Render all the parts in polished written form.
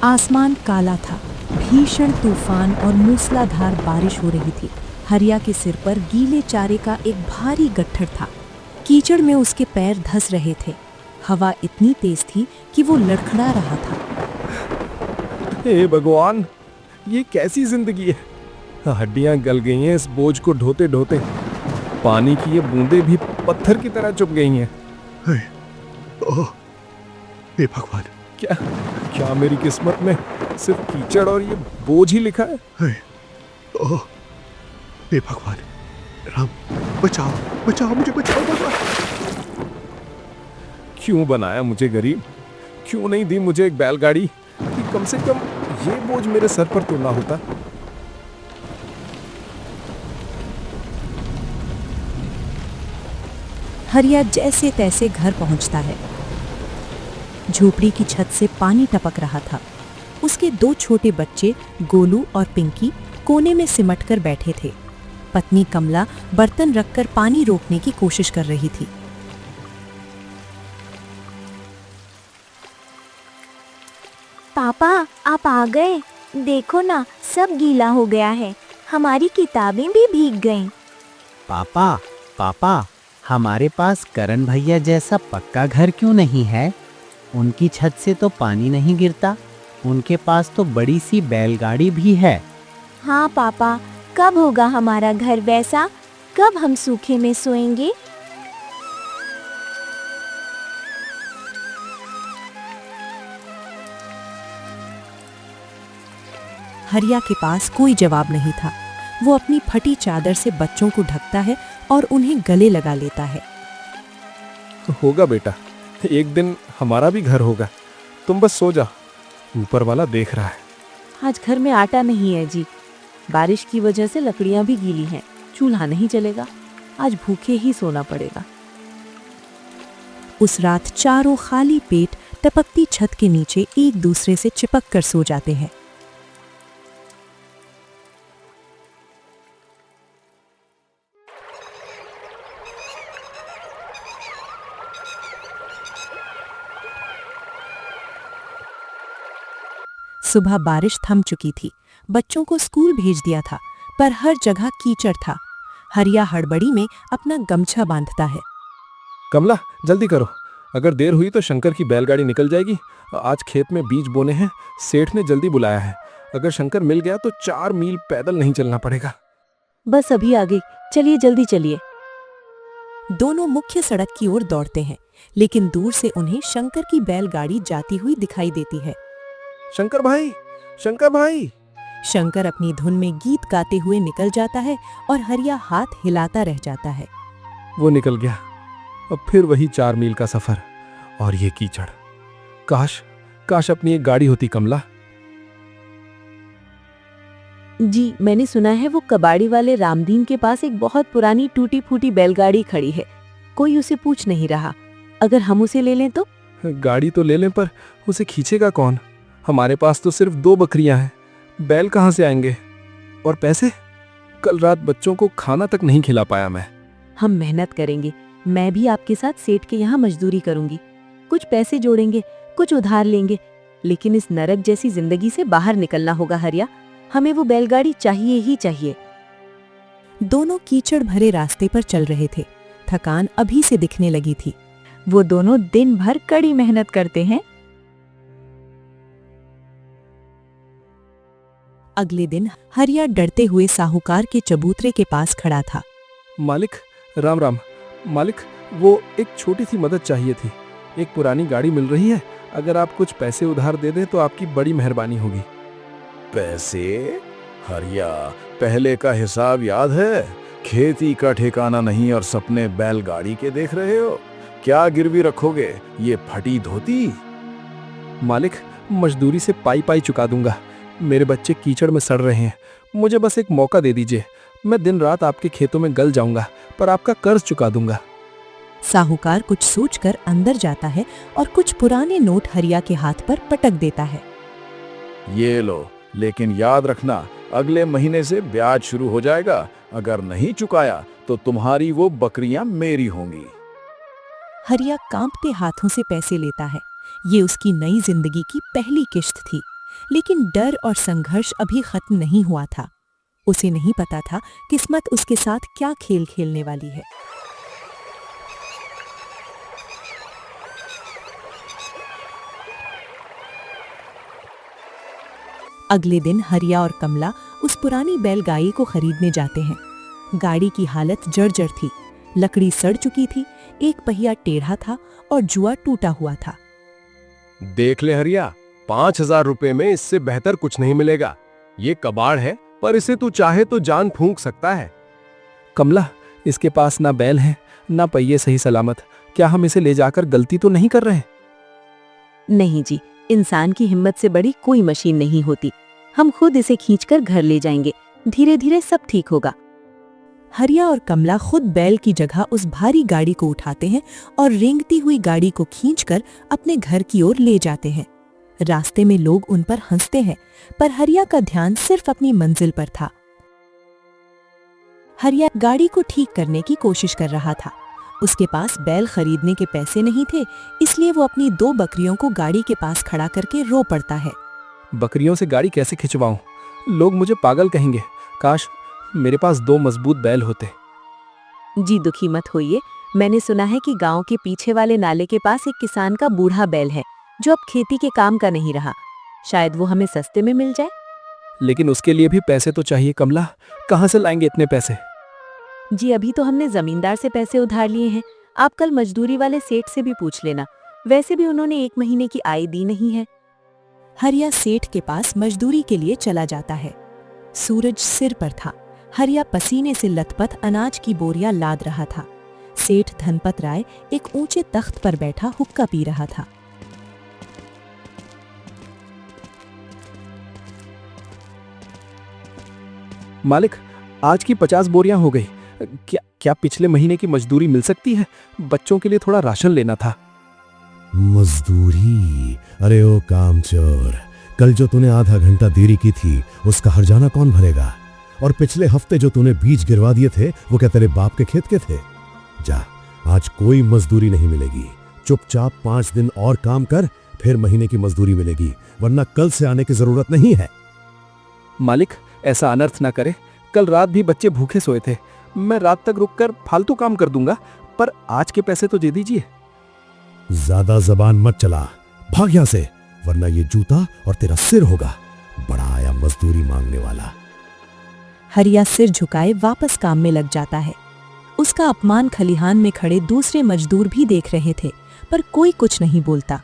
आसमान काला था, भीषण तूफान और मूसलाधार बारिश हो रही थी। हरिया के सिर पर गीले चारे का एक भारी गट्ठर था। कीचड़ में उसके पैर धंस रहे थे। हवा इतनी तेज थी कि वो लड़खड़ा रहा था। हे भगवान, ये कैसी जिंदगी है। हड्डियां गल गई हैं इस बोझ को ढोते ढोते। पानी की ये बूंदें भी पत्थर की तरह चुभ गई हैं। ओह, हे भगवान, क्या क्या मेरी किस्मत में सिर्फ कीचड़ और ये बोझ ही लिखा है। ओह, हे भगवान, राम, बचाओ बचाओ मुझे, बचाओ भगवान। क्यों बनाया मुझे गरीब? क्यों नहीं दी मुझे एक बैलगाड़ी कि कम से कम ये बोझ मेरे सर पर तो ना होता। हरिया जैसे तैसे घर पहुंचता है। झोपड़ी की छत से पानी टपक रहा था। उसके 2 छोटे बच्चे गोलू और पिंकी कोने में सिमटकर बैठे थे। पत्नी कमला बर्तन रखकर पानी रोकने की कोशिश कर रही थी। पापा, आप आ गए। देखो ना, सब गीला हो गया है। हमारी किताबें भी भीग गईं। पापा पापा, हमारे पास करण भैया जैसा पक्का घर क्यों नहीं है? उनकी छत से तो पानी नहीं गिरता। उनके पास तो बड़ी सी बैलगाड़ी भी है। हाँ पापा, कब होगा हमारा घर वैसा? कब हम सूखे में सोएंगे? हरिया के पास कोई जवाब नहीं था। वो अपनी फटी चादर से बच्चों को ढकता है और उन्हें गले लगा लेता है। होगा बेटा, एक दिन हमारा भी घर होगा। तुम बस सो जा, ऊपर वाला देख रहा है। आज घर में आटा नहीं है जी। बारिश की वजह से लकड़ियां भी गीली हैं। चूल्हा नहीं चलेगा। आज भूखे ही सोना पड़ेगा। उस रात चारों खाली पेट टपकती छत के नीचे एक दूसरे से चिपक कर सो जाते हैं। सुबह बारिश थम चुकी थी। बच्चों को स्कूल भेज दिया था, पर हर जगह कीचड़ था। हरिया हड़बड़ी में अपना गमछा बांधता है। कमला, जल्दी करो, अगर देर हुई तो शंकर की बैलगाड़ी निकल जाएगी। आज खेत में बीज बोने हैं, सेठ ने जल्दी बुलाया है। अगर शंकर मिल गया तो 4 मील पैदल नहीं चलना पड़ेगा। बस अभी आ गई। चलिए जल्दी चलिए। दोनों मुख्य सड़क की ओर दौड़ते हैं, लेकिन दूर से उन्हें शंकर की बैलगाड़ी जाती हुई दिखाई देती है। शंकर भाई, शंकर भाई। शंकर अपनी धुन में गीत गाते हुए निकल जाता है और हरिया हाथ हिलाता रह जाता है। वो निकल गया। अब फिर वही 4 मील का सफर और ये कीचड़। काश काश अपनी एक गाड़ी होती कमला। जी, मैंने सुना है वो कबाड़ी वाले रामदीन के पास एक बहुत पुरानी टूटी फूटी बैलगाड़ी खड़ी है। कोई उसे पूछ नहीं रहा। अगर हम उसे ले लें तो? गाड़ी तो ले लें, पर उसे खींचेगा कौन? हमारे पास तो सिर्फ 2 बकरियां हैं। बैल कहाँ से आएंगे? और पैसे? कल रात बच्चों को खाना तक नहीं खिला पाया मैं। हम मेहनत करेंगे। मैं भी आपके साथ सेठ के यहाँ मजदूरी करूंगी। कुछ पैसे जोड़ेंगे, कुछ उधार लेंगे, लेकिन इस नरक जैसी जिंदगी से बाहर निकलना होगा हरिया। हमें वो बैलगाड़ी चाहिए ही चाहिए। दोनों कीचड़ भरे रास्ते पर चल रहे थे। थकान अभी से दिखने लगी थी। वो दोनों दिन भर कड़ी मेहनत करते हैं। अगले दिन हरिया डरते हुए साहूकार के चबूतरे के पास खड़ा था। मालिक, राम राम। मालिक, वो एक छोटी सी मदद चाहिए थी। एक पुरानी गाड़ी मिल रही है, अगर आप कुछ पैसे उधार दे दें तो आपकी बड़ी मेहरबानी होगी। पैसे? हरिया, पहले का हिसाब याद है? खेती का ठिकाना नहीं और सपने बैलगाड़ी के देख रहे हो? क्या गिरवी रखोगे? ये फटी धोती? मालिक, मजदूरी से पाई पाई चुका दूंगा। मेरे बच्चे कीचड़ में सड़ रहे हैं। मुझे बस एक मौका दे दीजिए। मैं दिन रात आपके खेतों में गल जाऊंगा, पर आपका कर्ज चुका दूंगा। साहूकार कुछ सोचकर अंदर जाता है और कुछ पुराने नोट हरिया के हाथ पर पटक देता है। ये लो, लेकिन याद रखना, अगले महीने से ब्याज शुरू हो जाएगा। अगर नहीं चुकाया तो तुम्हारी वो बकरियां मेरी होंगी। हरिया कांपते हाथों से पैसे लेता है। ये उसकी नई जिंदगी की पहली किश्त थी। लेकिन डर और संघर्ष अभी खत्म नहीं हुआ था। उसे नहीं पता था किस्मत उसके साथ क्या खेल खेलने वाली है। अगले दिन हरिया और कमला उस पुरानी बैलगाड़ी को खरीदने जाते हैं। गाड़ी की हालत जर्जर थी, लकड़ी सड़ चुकी थी, एक पहिया टेढ़ा था और जुआ टूटा हुआ था। देख ले हरिया, 5,000 रुपए में इससे बेहतर कुछ नहीं मिलेगा। ये कबाड़ है, पर इसे तू चाहे तो जान फूंक सकता है। कमला, इसके पास ना बैल है ना पहिए सही सलामत। क्या हम इसे ले जाकर गलती तो नहीं कर रहे? नहीं जी, इंसान की हिम्मत से बड़ी कोई मशीन नहीं होती। हम खुद इसे खींचकर घर ले जाएंगे, धीरे धीरे सब ठीक होगा। हरिया और कमला खुद बैल की जगह उस भारी गाड़ी को उठाते हैं और रेंगती हुई गाड़ी को खींचकर अपने घर की ओर ले जाते हैं। रास्ते में लोग उन पर हंसते हैं, पर हरिया का ध्यान सिर्फ अपनी मंजिल पर था। हरिया गाड़ी को ठीक करने की कोशिश कर रहा था। उसके पास बैल खरीदने के पैसे नहीं थे, इसलिए वो अपनी 2 बकरियों को गाड़ी के पास खड़ा करके रो पड़ता है। बकरियों से गाड़ी कैसे खिंचवाऊं? लोग मुझे पागल कहेंगे। काश मेरे पास 2 मजबूत बैल होते। जी दुखी मत होइए, मैंने सुना है कि गांव के पीछे वाले नाले के पास एक किसान का बूढ़ा बैल है जो अब खेती के काम का नहीं रहा। शायद वो हमें सस्ते में मिल जाए। लेकिन उसके लिए भी पैसे तो चाहिए कमला। कहाँ से लाएंगे इतने पैसे? जी अभी तो हमने जमींदार से पैसे उधार लिए हैं। आप कल मजदूरी वाले सेठ से भी पूछ लेना, वैसे भी उन्होंने 1 महीने की आय दी नहीं है। हरिया सेठ के पास मजदूरी के लिए चला जाता है। सूरज सिर पर था। हरिया पसीने से लथपथ अनाज की बोरियां लाद रहा था। सेठ धनपत राय एक ऊंचे तख्त पर बैठा हुक्का पी रहा था। मालिक, आज की 50 बोरियां हो गई। क्या पिछले महीने की मजदूरी मिल सकती है? बच्चों के लिए थोड़ा राशन लेना था। मजदूरी? अरे ओ कामचोर, कल जो तूने आधा घंटा देरी की थी उसका हर्जाना कौन भरेगा? और पिछले हफ्ते जो तूने बीज गिरवा दिए थे वो क्या तेरे बाप के खेत के थे? जा, आज कोई मजदूरी नहीं मिलेगी। चुपचाप 5 दिन और काम कर, फिर महीने की मजदूरी मिलेगी, वरना कल से आने की जरूरत नहीं है। मालिक, ऐसा अनर्थ ना करे। कल रात भी बच्चे भूखे सोए थे। मैं रात तक रुककर फालतू काम कर दूंगा, पर आज के पैसे तो दे दीजिए। ज्यादा जबान मत चला, भाग यहां से, वरना ये जूता और तेरा सिर होगा। बड़ा आया मजदूरी मांगने वाला। हरिया सिर झुकाए वापस काम में लग जाता है। उसका अपमान खलिहान में खड़े दूसरे मजदूर भी देख रहे थे, पर कोई कुछ नहीं बोलता।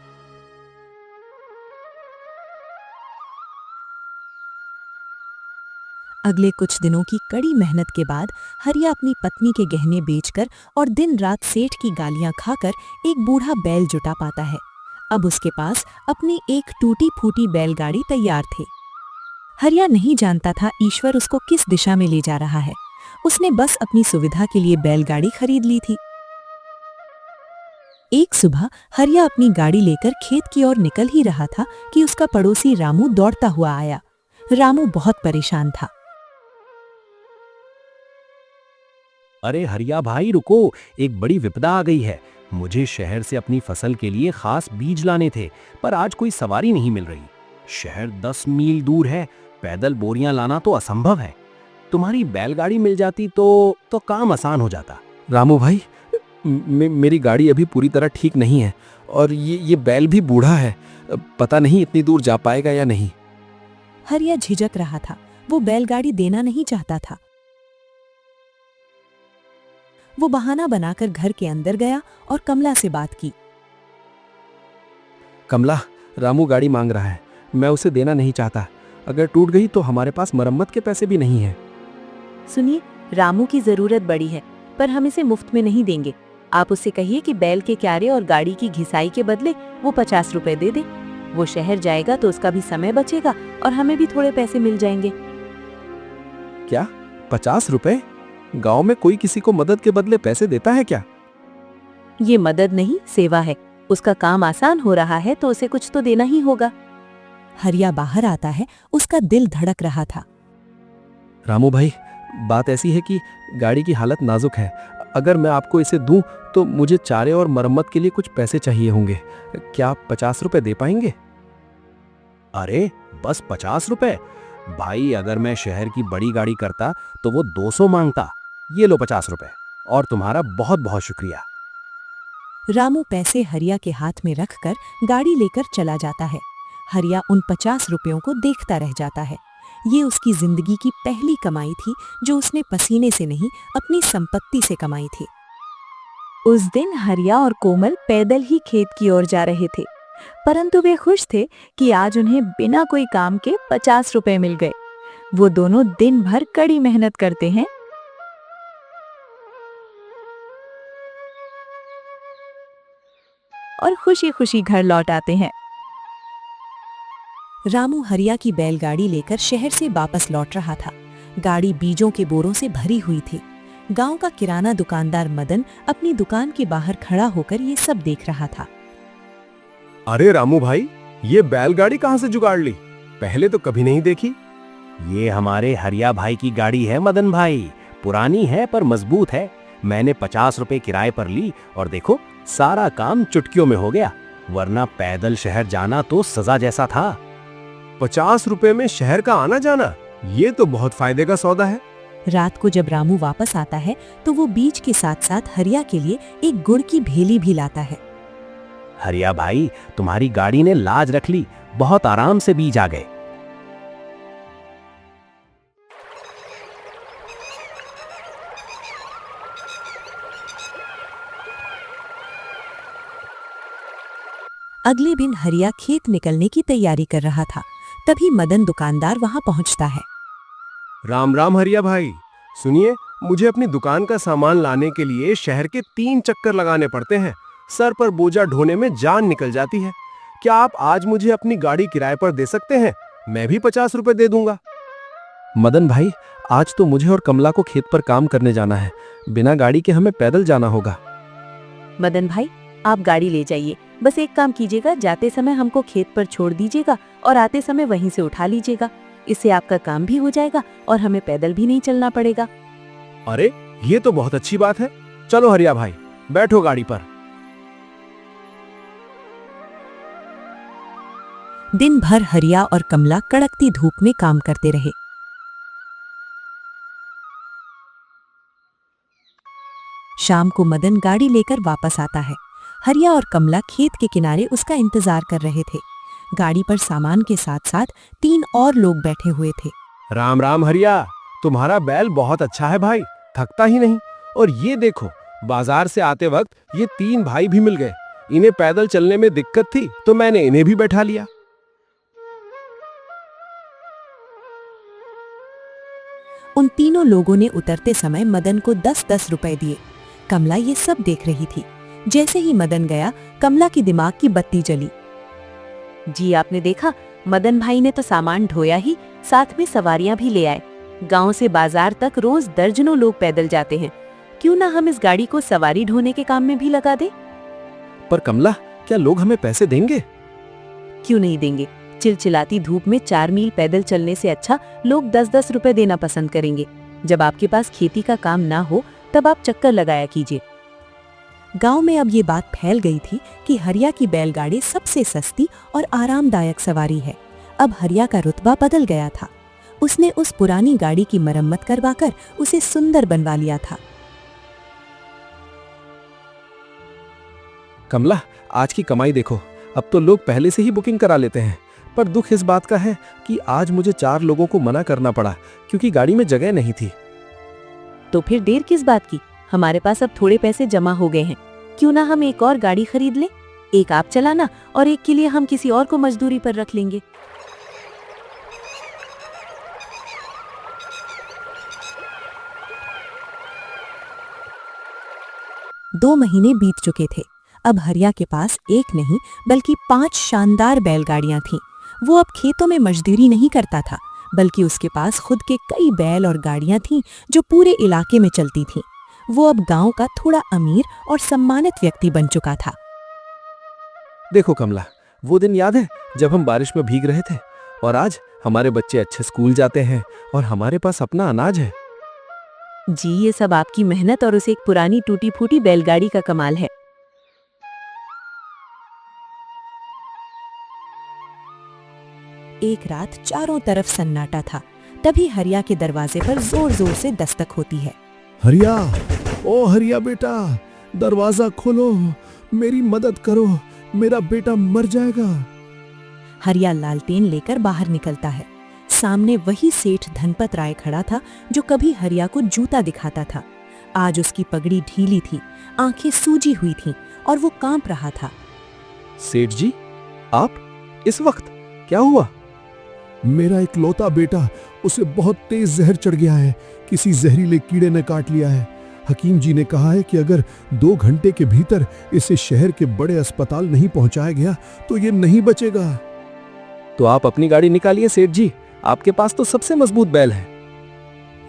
अगले कुछ दिनों की कड़ी मेहनत के बाद हरिया अपनी पत्नी के गहने बेचकर और दिन रात सेठ की गालियां खाकर एक बूढ़ा बैल जुटा पाता है। अब उसके पास अपनी एक टूटी फूटी बैलगाड़ी तैयार थी। हरिया नहीं जानता था ईश्वर उसको किस दिशा में ले जा रहा है। उसने बस अपनी सुविधा के लिए बैलगाड़ी खरीद ली थी। एक सुबह हरिया अपनी गाड़ी लेकर खेत की ओर निकल ही रहा था कि उसका पड़ोसी रामू दौड़ता हुआ आया। रामू बहुत परेशान था। अरे हरिया भाई रुको, एक बड़ी विपदा आ गई है। मुझे शहर से अपनी फसल के लिए खास बीज लाने थे, पर आज कोई सवारी नहीं मिल रही। शहर 10 मील दूर है, पैदल बोरियां लाना तो असंभव है। तुम्हारी बैलगाड़ी मिल जाती तो काम आसान हो जाता। रामू भाई, मेरी गाड़ी अभी पूरी तरह ठीक नहीं है और ये बैल भी बूढ़ा है। पता नहीं इतनी दूर जा पाएगा या नहीं। हरिया झिझक रहा था। वो बैलगाड़ी देना नहीं चाहता था। वो बहाना बनाकर घर के अंदर गया और कमला से बात की। कमला, रामू गाड़ी मांग रहा है। मैं उसे देना नहीं चाहता। अगर टूट गई तो हमारे पास मरम्मत के पैसे भी नहीं हैं। सुनिए, रामू की जरूरत बड़ी है, पर हम इसे मुफ्त में नहीं देंगे। आप उससे कहिए कि बैल के क्यारे और गाड़ी की घिसाई के बदले वो 50 रुपए दे दे। वो शहर जाएगा तो उसका भी समय बचेगा और हमें भी थोड़े पैसे मिल जाएंगे। क्या 50 रुपए? गांव में कोई किसी को मदद के बदले पैसे देता है क्या? ये मदद नहीं, सेवा है। उसका काम आसान हो रहा है तो उसे कुछ तो देना ही होगा। हरिया बाहर आता है। उसका दिल धड़क रहा था। रामू भाई, बात ऐसी है कि गाड़ी की हालत नाजुक है। अगर मैं आपको इसे दूं तो मुझे चारे और मरम्मत के लिए कुछ पैसे चाहिए होंगे। क्या आप 50 रुपए दे पाएंगे? अरे बस 50 रुपए? भाई अगर मैं शहर की बड़ी गाड़ी करता तो वो 200 मांगता। ये लो 50 रुपए, और तुम्हारा बहुत बहुत शुक्रिया। रामू पैसे हरिया के हाथ में रखकर गाड़ी लेकर चला जाता है। हरिया उन 50 रुपयों को देखता रह जाता है। ये उसकी जिंदगी की पहली कमाई थी जो उसने पसीने से नहीं, अपनी संपत्ति से कमाई थी। उस दिन हरिया और कोमल पैदल ही खेत की ओर जा रहे थे, परंतु वे खुश थे कि आज उन्हें बिना कोई काम के 50 रुपए मिल गए। वो दोनों दिन भर कड़ी मेहनत करते हैं और खुशी खुशी घर लौट आते हैं। रामू हरिया की बैलगाड़ी लेकर शहर से वापस लौट रहा था। गाड़ी बीजों के बोरों से भरी हुई थी। गांव का किराना दुकानदार मदन अपनी दुकान के बाहर खड़ा होकर ये सब देख रहा था। अरे रामू भाई, ये बैलगाड़ी कहाँ से जुगाड़ ली? पहले तो कभी नहीं देखी। ये हमारे हरिया भाई की गाड़ी है मदन भाई। पुरानी है पर मजबूत है। मैंने 50 रुपए किराए पर ली और देखो सारा काम चुटकियों में हो गया, वरना पैदल शहर जाना तो सजा जैसा था। 50 रुपए में शहर का आना जाना, ये तो बहुत फायदे का सौदा है। रात को जब रामू वापस आता है तो वो बीज के साथ साथ हरिया के लिए एक गुड़ की भेली भी लाता है। हरिया भाई, तुम्हारी गाड़ी ने लाज रख ली, बहुत आराम से बीज आ गए। अगले दिन हरिया खेत निकलने की तैयारी कर रहा था। तभी मदन दुकानदार वहां पहुंचता है। राम राम हरिया भाई, सुनिए, मुझे अपनी दुकान का सामान लाने के लिए शहर के 3 चक्कर लगाने पड़ते हैं। सर पर बोझा ढोने में जान निकल जाती है। क्या आप आज मुझे अपनी गाड़ी किराए पर दे सकते हैं? मैं भी 50 रुपए दे दूंगा। मदन भाई, आज तो मुझे और कमला को खेत पर काम करने जाना है। बिना गाड़ी के हमें पैदल जाना होगा। मदन भाई, आप गाड़ी ले जाइए। बस एक काम कीजिएगा, जाते समय हमको खेत पर छोड़ दीजिएगा और आते समय वहीं से उठा लीजिएगा। इससे आपका काम भी हो जाएगा और हमें पैदल भी नहीं चलना पड़ेगा। अरे ये तो बहुत अच्छी बात है। चलो हरिया भाई, बैठो गाड़ी पर। दिन भर हरिया और कमला कड़कती धूप में काम करते रहे। शाम को मदन गाड़ी लेकर वापस आता है। हरिया और कमला खेत के किनारे उसका इंतजार कर रहे थे। गाड़ी पर सामान के साथ साथ 3 और लोग बैठे हुए थे। राम राम हरिया, तुम्हारा बैल बहुत अच्छा है भाई, थकता ही नहीं। और ये देखो, बाजार से आते वक्त ये 3 भाई भी मिल गए। इन्हें पैदल चलने में दिक्कत थी तो मैंने इन्हें भी बैठा लिया। उन तीनों लोगों ने उतरते समय मदन को 10-10 रुपए दिए। कमला ये सब देख रही थी। जैसे ही मदन गया, कमला की दिमाग की बत्ती जली। जी आपने देखा, मदन भाई ने तो सामान ढोया ही, साथ में सवारियां भी ले आए। गांव से बाजार तक रोज दर्जनों लोग पैदल जाते हैं। क्यों ना हम इस गाड़ी को सवारी ढोने के काम में भी लगा दें? पर कमला, क्या लोग हमें पैसे देंगे? क्यों नहीं देंगे? चिलचिलाती धूप में 4 मील पैदल चलने से अच्छा लोग 10-10 रुपए देना पसंद करेंगे। जब आपके पास खेती का काम ना हो तब आप चक्कर लगाया कीजिए। गांव में अब ये बात फैल गई थी कि हरिया की बैलगाड़ी सबसे सस्ती और आरामदायक सवारी है। अब हरिया का रुतबा बदल गया था। उसने उस पुरानी गाड़ी की मरम्मत करवाकर उसे सुंदर बनवा लिया था। कमला, आज की कमाई देखो। अब तो लोग पहले से ही बुकिंग करा लेते हैं। पर दुख इस बात का है कि आज मुझे 4 लोगों को मना करना पड़ा क्योंकि गाड़ी में जगह नहीं थी। तो फिर देर किस बात की? हमारे पास अब थोड़े पैसे जमा हो गए हैं। क्यों ना हम एक और गाड़ी खरीद लें? एक आप चलाना और एक के लिए हम किसी और को मजदूरी पर रख लेंगे। दो महीने बीत चुके थे। अब हरिया के पास एक नहीं बल्कि 5 शानदार बैलगाड़ियां थीं। वो अब खेतों में मजदूरी नहीं करता था, बल्कि उसके पास खुद के कई बैल और गाड़ियां थीं जो पूरे इलाके में चलती थीं। वो अब गांव का थोड़ा अमीर और सम्मानित व्यक्ति बन चुका था। देखो कमला, वो दिन याद है जब हम बारिश में भीग रहे थे? और आज हमारे बच्चे अच्छे स्कूल जाते हैं और हमारे पास अपना अनाज है। जी, ये सब आपकी मेहनत और उस एक पुरानी टूटी फूटी बैलगाड़ी का कमाल है। एक रात चारों तरफ सन्नाटा था। तभी हरिया के दरवाजे पर जोर जोर से दस्तक होती है। हरिया, ओ हरिया बेटा, दरवाजा खोलो, मेरी मदद करो, मेरा बेटा मर जाएगा। हरिया लालटेन लेकर बाहर निकलता है। सामने वही सेठ धनपत राय खड़ा था जो कभी हरिया को जूता दिखाता था। आज उसकी पगड़ी ढीली थी, आंखें सूजी हुई थीं और वो कांप रहा था। सेठ जी, आप इस वक्त? क्या हुआ? मेरा इकलौता बेटा, उसे बहुत तेज जहर चढ़ गया है। किसी जहरीले कीड़े ने काट लिया है। हकीम जी ने कहा है कि अगर 2 घंटे के भीतर इसे शहर के बड़े अस्पताल नहीं पहुंचाया गया तो ये नहीं बचेगा। तो आप अपनी गाड़ी निकालिए सेठ जी, आपके पास तो सबसे मजबूत बैल है।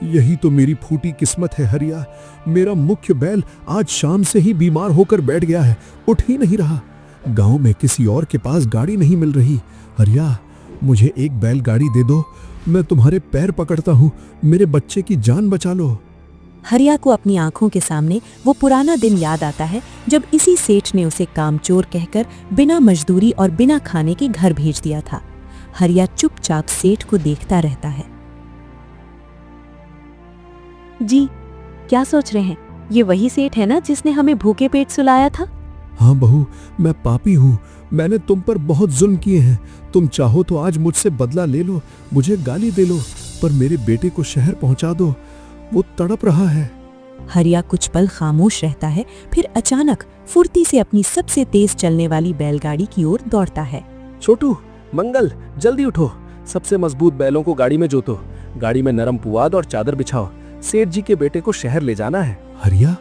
यही तो मेरी फूटी किस्मत है हरिया। मेरा मुख्य बैल आज शाम से ही बीमार होकर बैठ गया है, उठ ही नहीं रहा। गांव में किसी और के पास गाड़ी नहीं मिल रही। हरिया, मुझे एक बैलगाड़ी दे दो, मैं तुम्हारे पैर पकड़ता हूँ, मेरे बच्चे की जान बचा लो। हरिया को अपनी आंखों के सामने वो पुराना दिन याद आता है जब इसी सेठ ने उसे कामचोर कहकर बिना मजदूरी और बिना खाने के घर भेज दिया था। हरिया चुपचाप सेठ को देखता रहता है। जी, क्या सोच रहे हैं? ये वही सेठ है ना जिसने हमें भूखे पेट सुलाया था? हाँ बहू, मैं पापी हूँ। मैंने तुम पर बहुत जुल्म किए हैं। तुम चाहो तो आज मुझसे बदला ले लो, मुझे गाली दे लो, पर मेरे बेटे को शहर पहुंचा दो, वो तड़प रहा है। हरिया कुछ पल खामोश रहता है, फिर अचानक फुर्ती से अपनी सबसे तेज चलने वाली बैलगाड़ी की ओर दौड़ता है। छोटू, मंगल, जल्दी उठो, सबसे मजबूत बैलों को गाड़ी में जोतो, गाड़ी में नरम पुआद और चादर बिछाओ, सेठ जी के बेटे को शहर ले जाना है। हरिया,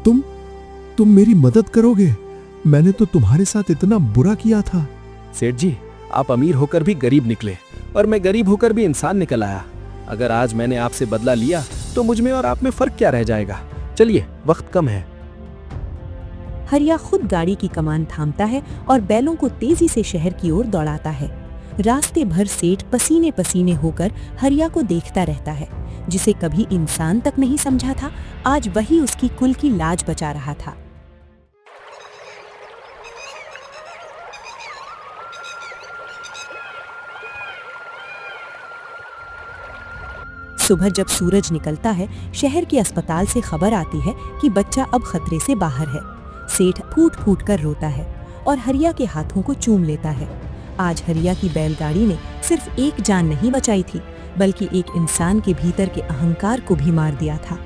तुम मेरी मदद करोगे? मैंने तो तुम्हारे साथ इतना बुरा किया था। सेठ जी, आप अमीर होकर भी गरीब निकले और मैं गरीब होकर भी इंसान निकल आया। अगर आज मैंने आपसे बदला लिया तो मुझ में और आप में फर्क क्या रह जाएगा? चलिए, वक्त कम है। हरिया खुद गाड़ी की कमान थामता है और बैलों को तेजी से शहर की ओर दौड़ाता है। रास्ते भर सेठ पसीने पसीने होकर हरिया को देखता रहता है। जिसे कभी इंसान तक नहीं समझा था, आज वही उसकी कुल की लाज बचा रहा था। सुबह जब सूरज निकलता है, शहर के अस्पताल से खबर आती है कि बच्चा अब खतरे से बाहर है। सेठ फूट फूट कर रोता है और हरिया के हाथों को चूम लेता है। आज हरिया की बैलगाड़ी ने सिर्फ एक जान नहीं बचाई थी, बल्कि एक इंसान के भीतर के अहंकार को भी मार दिया था।